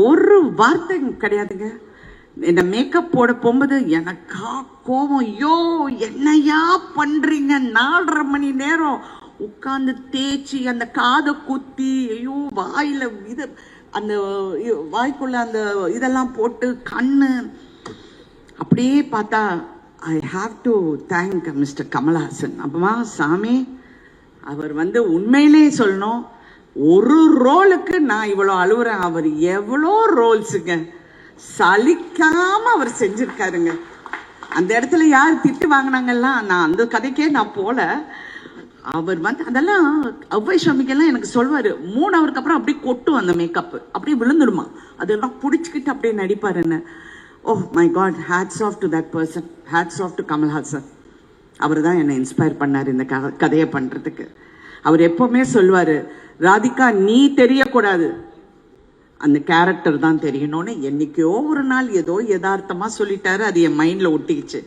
ஒரு வார்த்தை கிடையாதுங்க. என்ன மேக்கப் போட போகும்போது எனக்கா கோவம், ஐயோ என்னையா பண்றீங்க, 4.5 மணி நேரம் உட்கார்ந்து தேய்ச்சி அந்த காதை குத்தி, ஐயோ வாயில இது அந்த வாய்க்குள்ள அந்த இதெல்லாம் போட்டு கண்ணு அப்படியே பார்த்தா I have to thank mister Kamal Haasan. அப்பமா சாமி, அவர் உண்மையிலே சொல்லணும், ஒரு ரோலுக்கு நான் இவ்வளோ அழுவுறேன். அவர் எவ்வளோ ரோல்ஸுங்க சலிக்காம அவர் செஞ்சிருக்காருங்க. அந்த இடத்துல யார் திட்டு வாங்கினாங்கலாம், நான் அந்த கதைக்கே நான் போல. அவர் அதெல்லாம் அவ்வை ஷமிக்கெல்லாம் எனக்கு சொல்வாரு, 3 ஹவருக்கு அப்புறம் அப்படியே கொட்டும் அந்த மேக்கப், அப்படியே விழுந்துடுமா, அதெல்லாம் பிடிச்சிக்கிட்டு அப்படியே நடிப்பாருன்னு. Oh my god, hats off to that person, hats off to Kamal Haasan. அவர் தான் என்னை இன்ஸ்பயர் பண்ணார் இந்த கதையை பண்றதுக்கு. அவர் எப்பவுமே சொல்வாரு, ராதிகா நீ தெரியக்கூடாது, அந்த கேரக்டர் தான் தெரியணும்னு. என்னைக்கோ ஒரு நாள் ஏதோ யதார்த்தமா சொல்லிட்டாரு, அது என் மைண்ட்ல ஒட்டிக்கிச்சு.